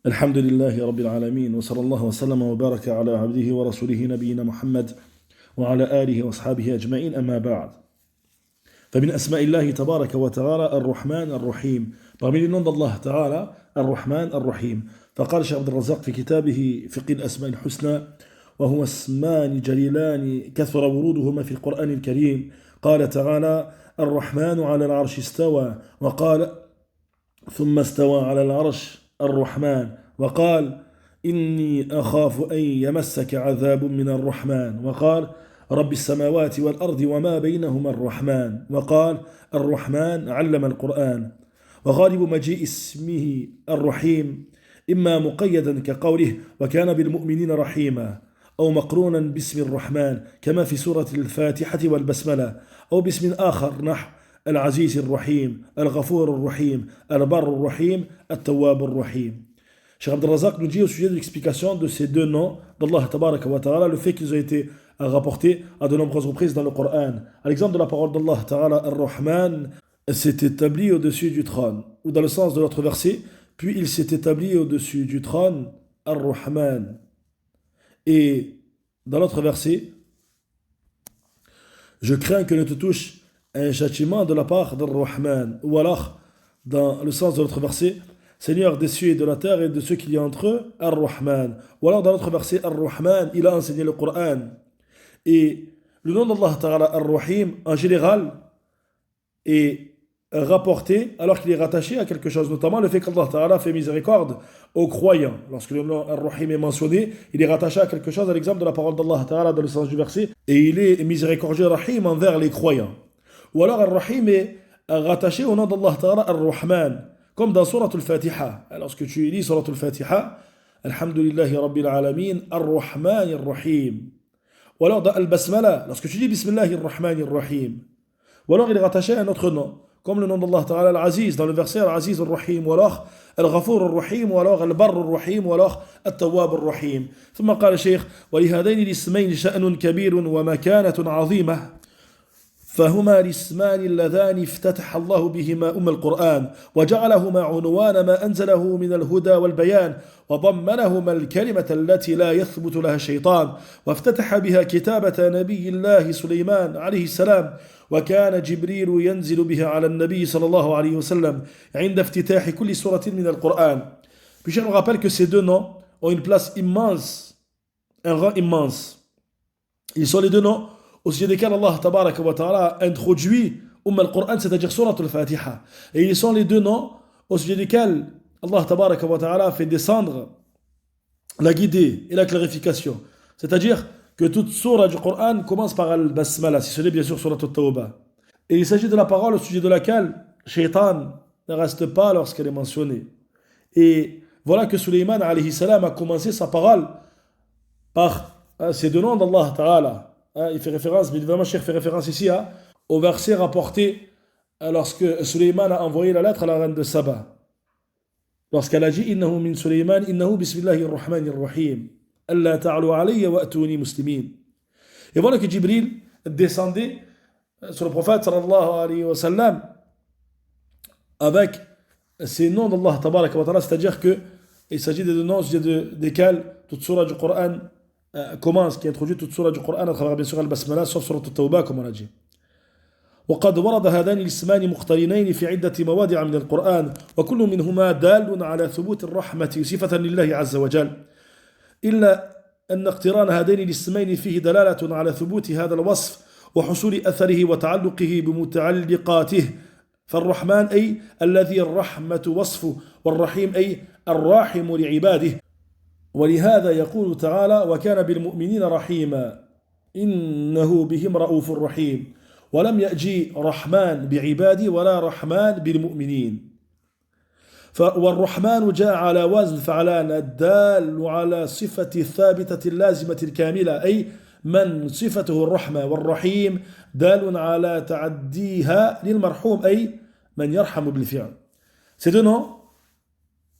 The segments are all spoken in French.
الحمد لله رب العالمين وصلى الله وسلم وبارك على عبده ورسوله نبينا محمد وعلى آله وأصحابه أجمعين أما بعد فمن أسماء الله تبارك وتعالى الرحمن الرحيم parmi les noms d'Allah تعالى الرحمن الرحيم فقال الشيخ عبد الرزاق في كتابه فقه الأسماء الحسنى وهو اسمان جليلان كثر ورودهما في القرآن الكريم قال تعالى الرحمن على العرش استوى وقال ثم استوى على العرش الرحمن وقال إني أخاف أن يمسك عذاب من الرحمن وقال رب السماوات والأرض وما بينهما الرحمن وقال الرحمن علم القرآن وغالب مجيء اسمه الرحيم إما مقيدا كقوله وكان بالمؤمنين رحيما أو مقرونا باسم الرحمن كما في سورة الفاتحة والبسملة أو باسم آخر نحو العزيز الرحيم الغفور الرحيم البر الرحيم التواب الرحيم. Cheikh Abdel Razak nous dit au sujet de l'explication de ces deux noms d'Allah Tabaraka wa Ta'ala, le fait qu'ils ont été rapportés à de nombreuses reprises dans le Coran. À l'exemple de la parole d'Allah Ta'ala, Ar-Rahman s'est établi au-dessus du trône. Ou dans le sens de l'autre verset, puis il s'est établi au-dessus du trône, Ar-Rahman. Et dans l'autre verset, je crains que ne te touche un châtiment de la part d'Ar-Rahman. Ou alors, dans le sens de l'autre verset, Seigneur des cieux et de la terre et de ceux qu'il y a entre eux, Ar-Rahman. Ou alors dans l'autre verset, Ar-Rahman, il a enseigné le Coran. Et le nom d'Allah Ta'ala, Ar-Rahim, en général, est rapporté alors qu'il est rattaché à quelque chose, notamment le fait qu'Allah Ta'ala fait miséricorde aux croyants. Lorsque le nom Ar-Rahim est mentionné, il est rattaché à quelque chose, à l'exemple de la parole d'Allah Ta'ala dans le sens du verset, et il est miséricordieux Rahim envers les croyants. Ou alors Ar-Rahim est rattaché au nom d'Allah Ta'ala, Ar-Rahman. Comme dans Surah Al-Fatiha. Lorsque tu lis Surah Al-Fatiha, Alhamdulillahi Rabbil Alamin, Ar-Rahman Ar-Rahim. Ou alors dans Al-Basmala, lorsque tu dis Bismillahi Ar-Rahman Ar-Rahim. Ou alors il est rattaché à un autre nom, comme le nom d'Allah Ta'ala Al-Aziz, dans le verset Al-Aziz Ar-Rahim, ou alors Al-Ghafour Ar-Rahim, ou alors Al-Barr Ar-Rahim, ou alors Al-Tawwab Ar-Rahim. ثم قال الشيخ ولهذين الاسمين شأن كبير ومكانة عظيمة فهما الاسمان اللذان افتتح الله بهما القرآن وجعلهما عنوان ما أنزله من الهدى والبيان وضمنهما الكلمة التي لا يثبت لها الشيطان وافتتح بها كتابة نبي الله سليمان عليه السلام وكان جبريل ينزل بها على النبي صلى الله عليه وسلم عند افتتاح كل سورة من القرآن. Puis je me rappelle que ces deux noms ont une place immense, un rang immense. Ils sont les deux noms au sujet desquels Allah Tabaraka wa Ta'ala a introduit al-Qur'an, c'est-à-dire Surat al-Fatiha. Et ils sont les deux noms au sujet desquels Allah Tabaraka wa Ta'ala a fait descendre la guidée et la clarification. C'est-à-dire que toute surah du Coran commence par al-Basmala, si ce n'est bien sûr Surat al-Tawbah. Et il s'agit de la parole au sujet de laquelle Shaitan ne reste pas lorsqu'elle est mentionnée. Et voilà que Sulayman alayhi salam a commencé sa parole par ces deux noms d'Allah Ta'ala. Il fait référence, mais évidemment, Cheikh fait référence ici au verset rapporté lorsque Sulayman a envoyé la lettre à la reine de Saba. Lorsqu'elle a dit Innahu min Sulayman, innahu bismillahir rahmanir rahim. Allah ta'alu alayya wa atuni muslimin. Et voilà que Jibril descendait sur le prophète sallallahu alayhi wa sallam avec ces noms d'Allah tabaraka wa ta'ala, c'est-à-dire qu'il s'agit des noms desquels toute surah du Coran commence, qui introduit toute surah du Coran à travers bien sûr al-Basmala, sauf surah al-Tawbah comme on a dit. وقد ورد هذان الاسمان مقترنين في عدة مواضع من القرآن وكل منهما دال على ثبوت الرحمة صفة لله عز وجل إلا أن اقتران هذين الاسمين فيه دلالة على ثبوت هذا الوصف وحصول أثره وتعلقه بمتعلقاته فالرحمن أي الذي الرحمة وصفه والرحيم أي الراحم لعباده ولهذا يقول تعالى وكان بالمؤمنين رحيما إنه بهم رؤوف رحيم ولم يأجي رحمن بعبادي ولا رحمن بالمؤمنين والرحمن جاء على وزن فعلان الدال على صفة الثابتة اللازمة الكاملة أي من صفته الرحمة والرحيم دال على تعديها للمرحوم أي من يرحم بالفعل. Ces deux noms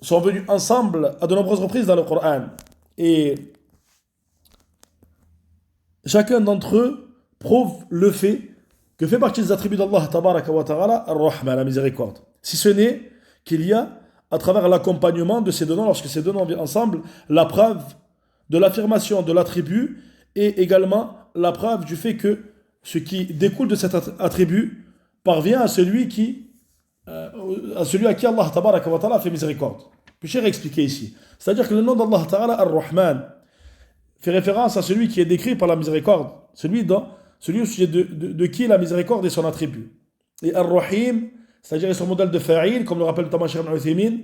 sont venus ensemble à de nombreuses reprises dans le Coran. Et chacun d'entre eux prouve le fait que fait partie des attributs d'Allah Tabaraka wa Ta'ala Ar-Rahman, la miséricorde. Si ce n'est qu'il y a à travers l'accompagnement de ces deux noms, lorsque ces deux noms viennent ensemble, la preuve de l'affirmation de l'attribut et également la preuve du fait que ce qui découle de cet attribut parvient à celui à qui Allah tabaraka wa ta'ala fait miséricorde. Puis je vais expliquer ici. C'est-à-dire que le nom d'Allah ta'ala, Ar-Rahman, fait référence à celui qui est décrit par la miséricorde, celui au sujet de qui la miséricorde est son attribut. Et Ar-Rahim, c'est-à-dire son modèle de fa'il, comme le rappelle notamment Cheikh Ibn Uthaymin,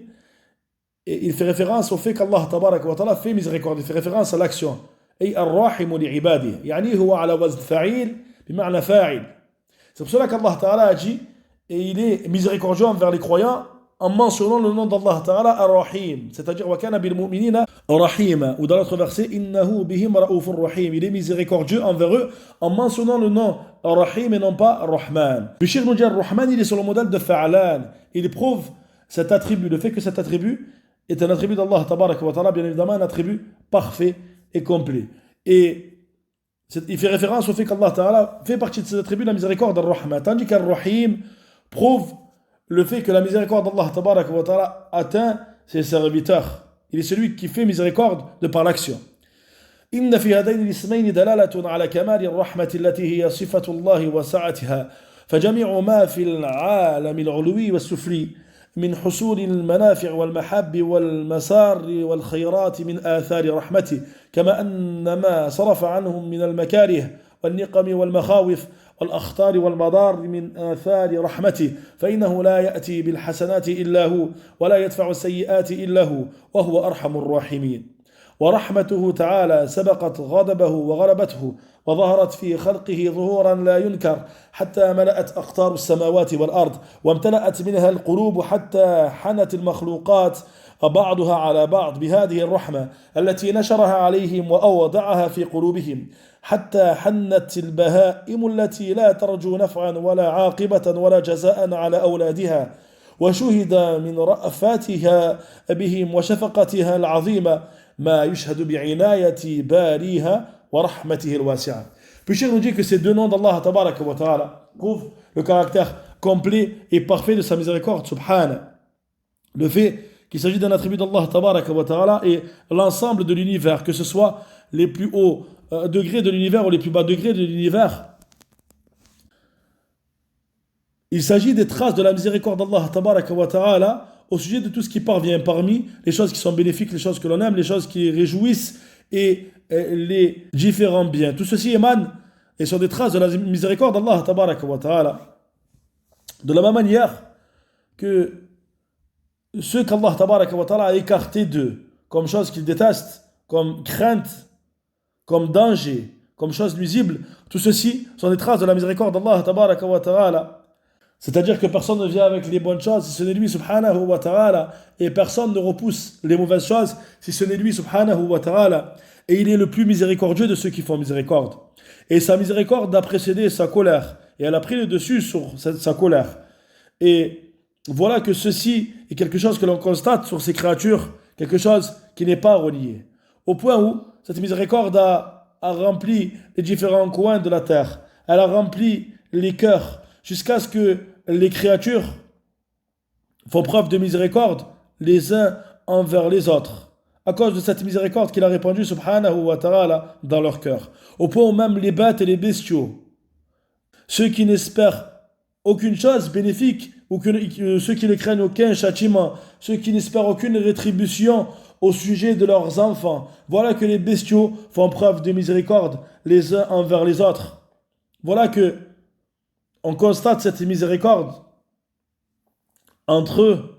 et il fait référence au fait qu'Allah tabaraka wa ta'ala fait miséricorde, il fait référence à l'action. Et Ar-Rahimu li'ibadihi, yani huwa ala wazn fa'il, bima'na fa'il. C'est pour cela qu'Allah ta'ala a dit, et il est miséricordieux envers les croyants, en mentionnant le nom d'Allah Ta'ala Ar-Rahim, c'est-à-dire wa kana bil mu'minina rahima, ou dans l'autre verset innahu bihim ra'ufur rahim, il est miséricordieux envers eux en mentionnant le nom Ar-Rahim et non pas Ar-Rahman. Le Cheikh nous dit Ar-Rahman, il est sur le modèle de Fa'alan, il prouve cet attribut, le fait que cet attribut est un attribut d'Allah Tabaraka wa Ta'ala, bien évidemment un attribut parfait et complet. Et il fait référence au fait qu'Allah Ta'ala fait partie de cet attribut la miséricorde Ar-Rahman, tandis qu'Ar-Rahim prouve le fait que la miséricorde d'Allah tabaraka wa ta'ala atteint ses serviteurs. Il est celui qui fait miséricorde de par l'action. إن في هذين الاسمين دلالة على كمال الرحمة التي هي صفة الله وسعتها فجميع ما في العالم العلوي والسفلي من حصول المنافع والمحب والمسار والخيرات من آثار رحمته كما أن ما صرف عنهم من المكاره والنقم والمخاوف والأخطار والمضار من آثار رحمته فإنه لا يأتي بالحسنات إلا هو ولا يدفع السيئات إلا هو وهو أرحم الراحمين ورحمته تعالى سبقت غضبه وغلبته وظهرت في خلقه ظهورا لا ينكر حتى ملأت أقطار السماوات والأرض وامتلأت منها القلوب حتى حنت المخلوقات بعضها على بعض بهذه الرحمة التي نشرها عليهم وأوضعها في قلوبهم حتى حنت البهائم التي لا ترجو نفعا ولا عاقبة ولا جزاء على أولادها وشهد من رأفاتها بهم وشفقتها العظيمة ما يشهد بعناية باريها ورحمته الواسعة. Puis Cheikh nous dit que ces deux noms d'Allah tabaraka wa ta'ala prouvent le caractère complet et parfait de sa miséricorde, subhana. Le fait qu'il s'agit d'un attribut d'Allah tabaraka wa ta'ala et l'ensemble de l'univers, que ce soit les plus hauts degrés de l'univers ou les plus bas degrés de l'univers, il s'agit des traces de la miséricorde d'Allah tabaraka wa ta'ala au sujet de tout ce qui parvient parmi les choses qui sont bénéfiques, les choses que l'on aime, les choses qui réjouissent et les différents biens. Tout ceci émane et sont des traces de la miséricorde d'Allah tabaraka wa ta'ala. De la même manière que ceux qu'Allah tabaraka wa ta'ala a écartés d'eux, comme choses qu'ils détestent, comme crainte, comme danger, comme choses nuisibles, tout ceci sont des traces de la miséricorde d'Allah tabaraka wa ta'ala. C'est-à-dire que personne ne vient avec les bonnes choses si ce n'est lui subhanahu wa ta'ala, et personne ne repousse les mauvaises choses si ce n'est lui subhanahu wa ta'ala, et il est le plus miséricordieux de ceux qui font miséricorde. Et sa miséricorde a précédé sa colère, et elle a pris le dessus sur sa colère. Et voilà que ceci est quelque chose que l'on constate sur ces créatures, quelque chose qui n'est pas relié. Au point où cette miséricorde a rempli les différents coins de la terre, elle a rempli les cœurs, jusqu'à ce que les créatures font preuve de miséricorde les uns envers les autres, à cause de cette miséricorde qu'il a répandue subhanahu wa ta'ala dans leur cœur. Au point où même les bêtes et les bestiaux, ceux qui n'espèrent aucune chose bénéfique, ou ceux qui ne craignent aucun châtiment, ceux qui n'espèrent aucune rétribution au sujet de leurs enfants, voilà que les bestiaux font preuve de miséricorde les uns envers les autres. Voilà que on constate cette miséricorde entre eux,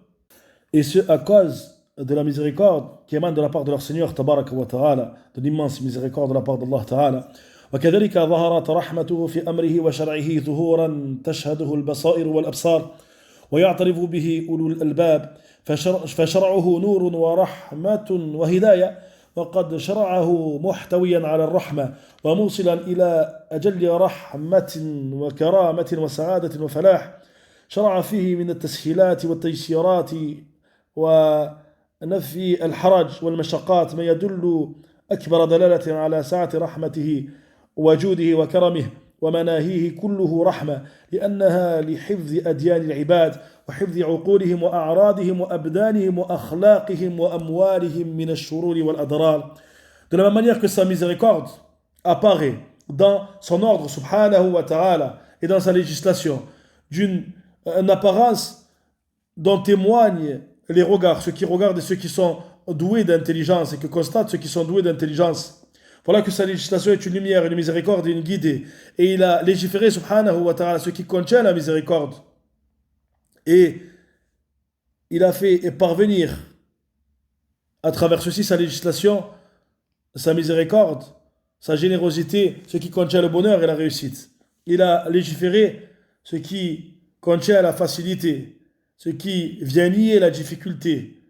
et ce à cause de la miséricorde qui émane de la part de leur Seigneur tabaraka wa ta'ala, de l'immense miséricorde de la part d'Allah ta'ala. وكذلك ظهرت رحمته في أمره وشرعه ظهورا تشهده البصائر والأبصار ويعترف به أولو الألباب فشرعه نور ورحمة وهداية وقد شرعه محتويا على الرحمة وموصلا إلى أجل رحمة وكرامة وسعادة وفلاح شرع فيه من التسهيلات والتيسيرات ونفي الحرج والمشقات ما يدل أكبر دلالة على سعة رحمته وجوده وكرمه ومناهيه كله رحمة لأنها لحفظ أديان العباد وحفظ عقولهم وأعراضهم وأبدانهم وأخلاقهم وأموالهم من الشرور والأضرار. De la même manière que sa miséricorde apparaît dans son ordre subhanahu wa ta'ala et dans sa législation d'une apparence dont témoignent les regards, ceux qui regardent et ceux qui sont doués d'intelligence et que constatent ceux qui sont doués d'intelligence. Voilà que sa législation est une lumière, une miséricorde et une guidée. Et il a légiféré subhanahu wa ta'ala ce qui contient la miséricorde. Et il a fait parvenir à travers ceci sa législation, sa miséricorde, sa générosité, ce qui contient le bonheur et la réussite. Il a légiféré ce qui contient la facilité, ce qui vient nier la difficulté.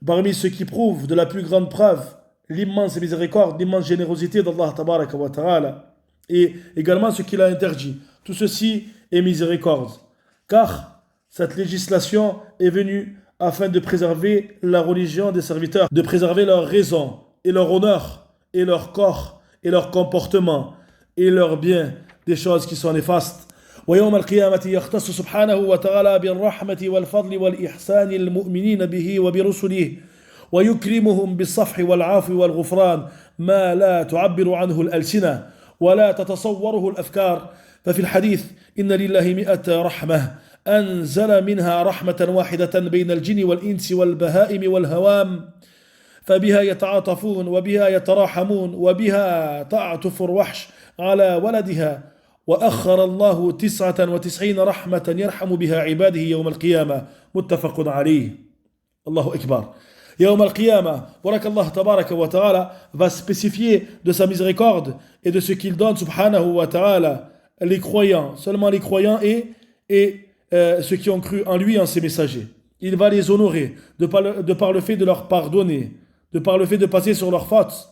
Parmi ceux qui prouvent de la plus grande preuve l'immense miséricorde, l'immense générosité d'Allah tabaraka wa ta'ala, et également ce qu'il a interdit. Tout ceci est miséricorde. Car cette législation est venue afin de préserver la religion des serviteurs, de préserver leur raison et leur honneur et leur corps et leur comportement et leur bien des choses qui sont néfastes. ويوم القيامة يختص سبحانه وتعالى بالرحمة والفضل والإحسان المؤمنين به وبرسله ويكرمهم بالصفح والعفو والغفران ما لا تعبر عنه الألسنة ولا تتصوره الأفكار. ففي الحديث إن لله 100 رحمة أنزل منها رحمة واحدة بين الجن والإنس والبهائم والهوام فبها يتعاطفون وبها يتراحمون وبها تعطف الوحش على ولدها وأخر الله 99 رحمة يرحم بها عباده يوم القيامة متفق عليه. الله أكبر. يوم القيامة, voilà qu'Allah tabaraka wa ta'ala va spécifier de sa miséricorde et de ce qu'il donne subhanahu wa ta'ala les croyants, seulement les croyants et ceux qui ont cru en lui, en ses messagers. Il va les honorer de par le fait de leur pardonner, de par le fait de passer sur leurs fautes.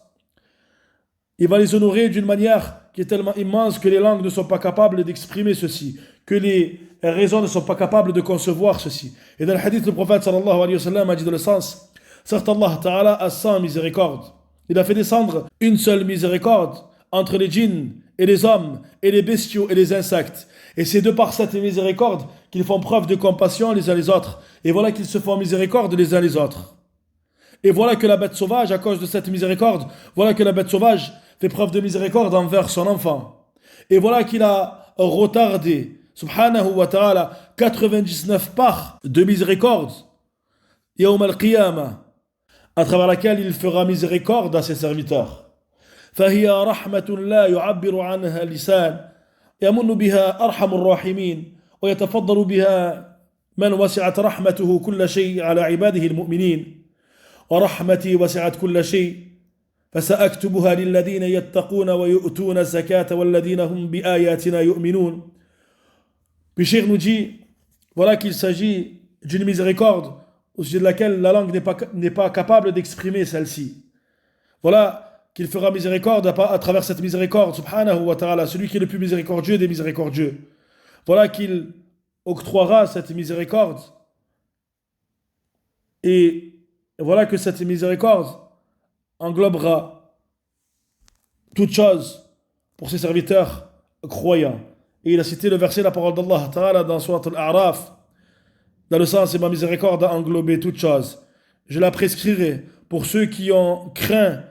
Il va les honorer d'une manière qui est tellement immense que les langues ne sont pas capables d'exprimer ceci, que les raisons ne sont pas capables de concevoir ceci. Et dans le hadith, le prophète sallallahu alayhi wa sallam a dit dans le sens, certes Allah ta'ala a 100 miséricordes. Il a fait descendre une seule miséricorde entre les djinns et les hommes et les bestiaux et les insectes. Et c'est de par cette miséricorde qu'ils font preuve de compassion les uns les autres. Et voilà qu'ils se font miséricorde les uns les autres. Et voilà que la bête sauvage, à cause de cette miséricorde, voilà que la bête sauvage fait preuve de miséricorde envers son enfant. Et voilà qu'il a retardé, subhanahu wa ta'ala, 99 parts de miséricorde, yawm al-qiyamah, à travers laquelle il fera miséricorde à ses serviteurs. فهي رحمة لا يعبر عنها اللسان يمن بها أرحم الراحمين ويتفضل بها من وسعت رحمته كل شيء على عباده المؤمنين ورحمتي وسعت كل شيء فسأكتبها للذين يتقون ويؤتون الزكاة والذين هم بآياتنا يؤمنون. Puis Cheikh nous dit, voilà qu'il s'agit d'une miséricorde au sujet de laquelle la langue n'est pas capable d'exprimer celle-ci. Voilà qu'il fera miséricorde à travers cette miséricorde, subhanahu wa ta'ala, celui qui est le plus miséricordieux des miséricordieux. Voilà qu'il octroiera cette miséricorde. Et voilà que cette miséricorde englobera toute chose pour ses serviteurs croyants. Et il a cité le verset, la parole d'Allah ta'ala dans Surat al-A'raf, dans le sens, et ma miséricorde a englobé toute chose. Je la prescrirai pour ceux qui ont craint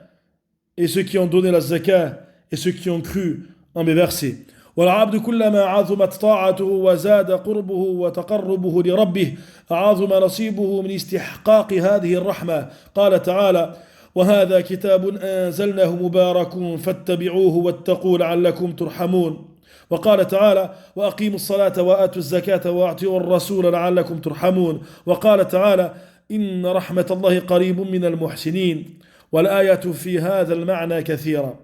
et ceux qui ont donné la zakat et ceux qui ont cru en mes versets. والعبد كلما عظمت طاعته وزاد قربه وتقربه لربه عظم نصيبه من استحقاق هذه الرحمة. قال تعالى وهذا كتاب أنزلناه مبارك فاتبعوه واتقوا لعلكم ترحمون. وقال تعالى وأقيموا الصلاة وآتوا الزكاة وأطيعوا الرسول لعلكم ترحمون. وقال تعالى إن رحمة الله قريب من المحسنين. والآية في هذا المعنى كثيرة.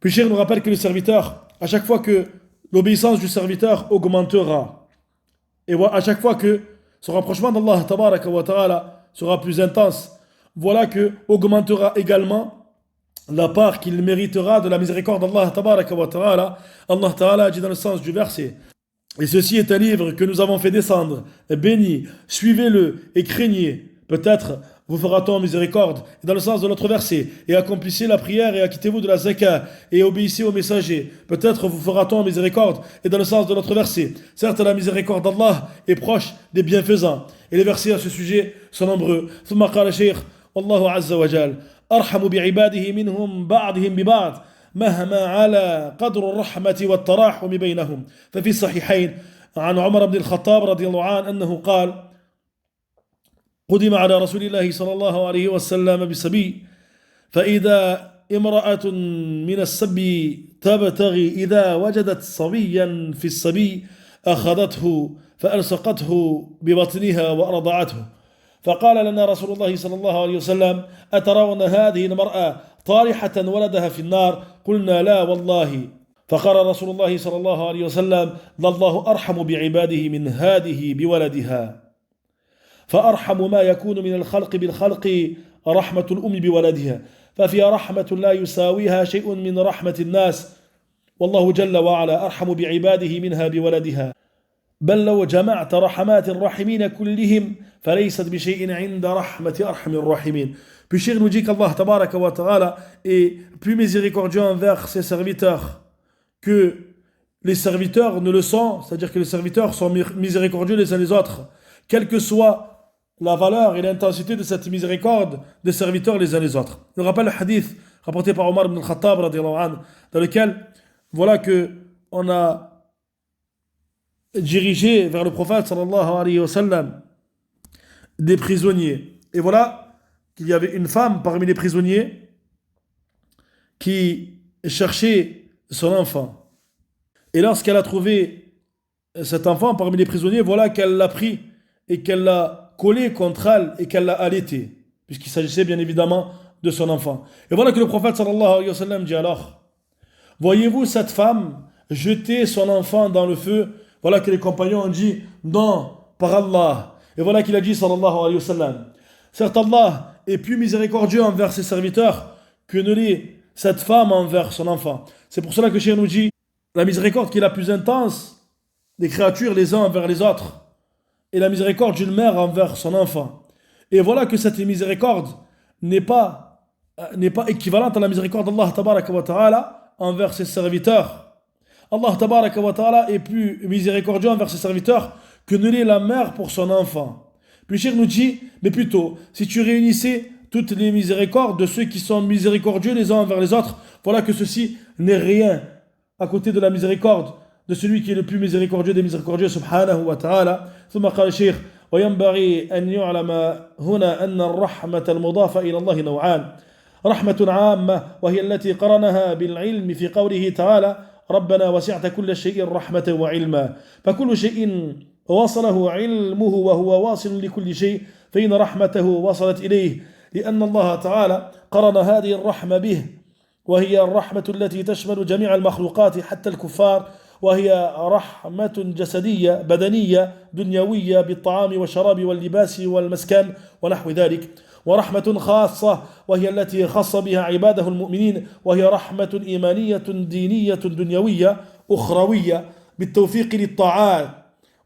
Puis Cheikh nous rappelle que le serviteur, à chaque fois que l'obéissance du serviteur augmentera, et à chaque fois que son rapprochement d'Allah tabaraka wa ta'ala sera plus intense, voilà que augmentera également la part qu'il méritera de la miséricorde d'Allah tabaraka wa ta'ala. Allah ta'ala dit dans le sens du verset, et ceci est un livre que nous avons fait descendre, béni, suivez-le et craignez. Peut-être vous fera-t-on miséricorde. Et dans le sens de l'autre verset, et accomplissez la prière et acquittez-vous de la zakat et obéissez aux messagers. Peut-être vous fera-t-on miséricorde. Et dans le sens de l'autre verset, certes la miséricorde d'Allah est proche des bienfaisants. Et les versets à ce sujet sont nombreux. ثم قال الشيخ والله عز وجل أرحم بعباده منهم بعضهم ببعض مهما على قدر الرحمة والتراحم بينهم. ففي الصحيحين عن عمر بن الخطاب رضي الله عنه أنه قال قدم على رسول الله صلى الله عليه وسلم بصبي فإذا امرأة من الصبي تبتغي إذا وجدت صبيا في الصبي أخذته فألصقته ببطنها وأرضعته فقال لنا رسول الله صلى الله عليه وسلم أترون هذه المرأة طارحة ولدها في النار قلنا لا والله فقال رسول الله صلى الله عليه وسلم لله أرحم بعباده من هذه بولدها فأرحم ما يكون من الخلق بالخلق رحمة الأم بولدها ففي رحمة لا يساويها شيء من رحمة الناس والله جل وعلا أرحم بعباده منها بولدها بل لو جمعت رحمات الراحمين كلهم فليست بشيء عند رحمة أرحم الراحمين. Puis Cheikh nous dit qu'Allah tabaraka wa ta'ala est plus miséricordieux envers ses serviteurs que les serviteurs ne le sont, c'est-à-dire que les serviteurs sont miséricordieux les uns les autres, quelle que soit la valeur et l'intensité de cette miséricorde des serviteurs les uns les autres. Je rappelle le hadith rapporté par Omar ibn al-Khattab radiyallahu anhu, dans lequel voilà que on a dirigé vers le prophète sallallahu alayhi wa sallam des prisonniers. Et voilà qu'il y avait une femme parmi les prisonniers qui cherchait son enfant. Et lorsqu'elle a trouvé cet enfant parmi les prisonniers, voilà qu'elle l'a pris et qu'elle l'a collé contre elle et qu'elle l'a allaité, puisqu'il s'agissait bien évidemment de son enfant. Et voilà que le prophète sallallahu alayhi wa sallam dit alors, voyez-vous cette femme jeter son enfant dans le feu? Voilà que les compagnons ont dit non, par Allah. Et voilà qu'il a dit sallallahu alayhi wa sallam, certes Allah est plus miséricordieux envers ses serviteurs que ne l'est cette femme envers son enfant. C'est pour cela que Cheikh nous dit la miséricorde qui est la plus intense des créatures les uns envers les autres et la miséricorde d'une mère envers son enfant. Et voilà que cette miséricorde n'est pas équivalente à la miséricorde d'Allah tabaraka wa ta'ala envers ses serviteurs. Allah tabaraka wa ta'ala est plus miséricordieux envers ses serviteurs que ne l'est la mère pour son enfant. Puis Cheikh nous dit, mais plutôt, si tu réunissais toutes les miséricordes de ceux qui sont miséricordieux les uns envers les autres, voilà que ceci n'est rien à côté de la miséricorde de celui qui est le plus miséricordieux des miséricordieux subhanahu wa ta'ala. ثم قال الشيخ وينبغي أن يعلم هنا أن الرحمة المضافة إلى الله نوعان رحمة عامة وهي التي قرنها بالعلم في قوله تعالى ربنا وسعت كل شيء رحمة وعلما فكل شيء وصله علمه وهو واصل لكل شيء فإن رحمته وصلت إليه لأن الله تعالى قرن هذه الرحمة به وهي الرحمة التي تشمل جميع المخلوقات حتى الكفار وهي رحمة جسدية بدنية دنيوية بالطعام والشراب واللباس والمسكن ونحو ذلك ورحمة خاصة وهي التي خص بها عباده المؤمنين وهي رحمة إيمانية دينية دنيوية أخروية بالتوفيق للطاعات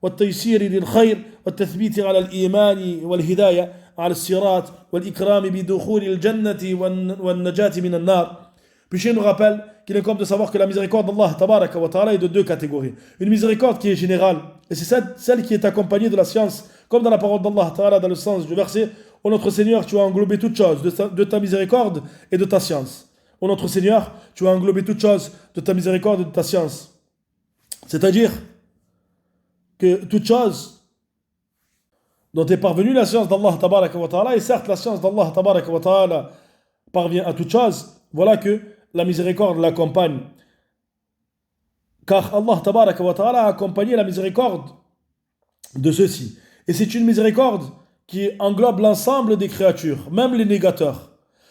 والتيسير للخير والتثبيت على الإيمان والهداية على الصراط والإكرام بدخول الجنة والنجاة من النار. Puis Cheikh nous rappelle qu'il est comme de savoir que la miséricorde d'Allah tabaraka wa ta'ala est de deux catégories. Une miséricorde qui est générale, et c'est celle qui est accompagnée de la science, comme dans la parole d'Allah ta'ala dans le sens du verset, ô notre Seigneur, tu as englobé toutes choses de ta miséricorde et de ta science. Ô notre Seigneur, tu as englobé toutes choses de ta miséricorde et de ta science. C'est-à-dire que toute chose dont est parvenue la science d'Allah tabaraka wa ta'ala, et certes la science d'Allah tabaraka wa ta'ala parvient à toute chose, voilà que la miséricorde l'accompagne. Car Allah tabaraka wa ta'ala a accompagné la miséricorde de ceux-ci. Et c'est une miséricorde qui englobe l'ensemble des créatures, même les négateurs.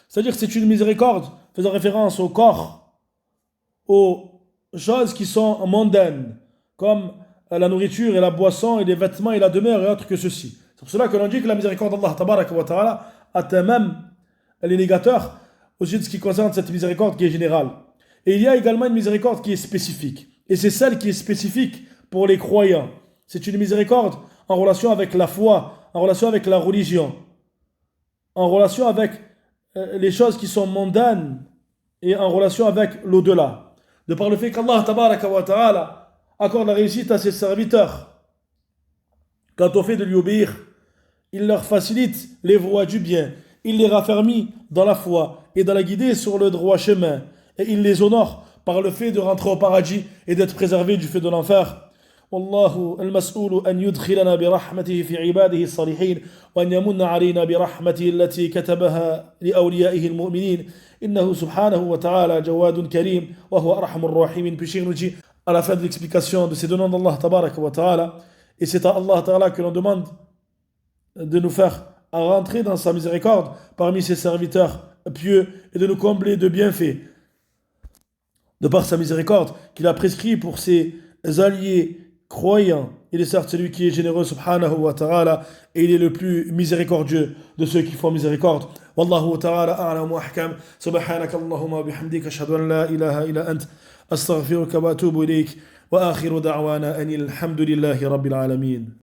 C'est-à-dire que c'est une miséricorde faisant référence au corps, aux choses qui sont mondaines, comme la nourriture et la boisson et les vêtements et la demeure et autres que ceci. C'est pour cela que l'on dit que la miséricorde d'Allah tabaraka wa ta'ala atteint même les négateurs au sujet de ce qui concerne cette miséricorde qui est générale. Et il y a également une miséricorde qui est spécifique. Et c'est celle qui est spécifique pour les croyants. C'est une miséricorde en relation avec la foi, en relation avec la religion, en relation avec les choses qui sont mondaines et en relation avec l'au-delà. De par le fait qu'Allah tabaraka wa ta'ala accorde la réussite à ses serviteurs. Quant au fait de lui obéir, il leur facilite les voies du bien, il les raffermit dans la foi et dans la guider sur le droit chemin, et il les honore par le fait de rentrer au paradis et d'être préservés du feu de l'enfer. والله المسؤول أن يدخلنا برحمته في عباده الصالحين وأن يمن علينا برحمته التي كتبها لأوليائه المؤمنين إنه سبحانه وتعالى جواد كريم وهو أرحم الراحمين. Puis Cheikh nous dit à la fin de l'explication de ces deux noms d'Allah tabaraka wa ta'ala, et c'est à Allah ta'ala que l'on demande de nous faire à rentrer dans sa miséricorde parmi ses serviteurs pieux et de nous combler de bienfaits de par sa miséricorde qu'il a prescrit pour ses alliés croyant. Il est certes celui qui est généreux subhanahu wa ta'ala et il est le plus miséricordieux de ceux qui font miséricorde. Wallahu ta'ala a'lam wa ahkam. Subhanaka Allahumma bihamdika ashhadu an la ilaha illa ant astaghfiruka wa atubu ilayk wa akhiru da'wana anil hamdulillahi rabbil alamin.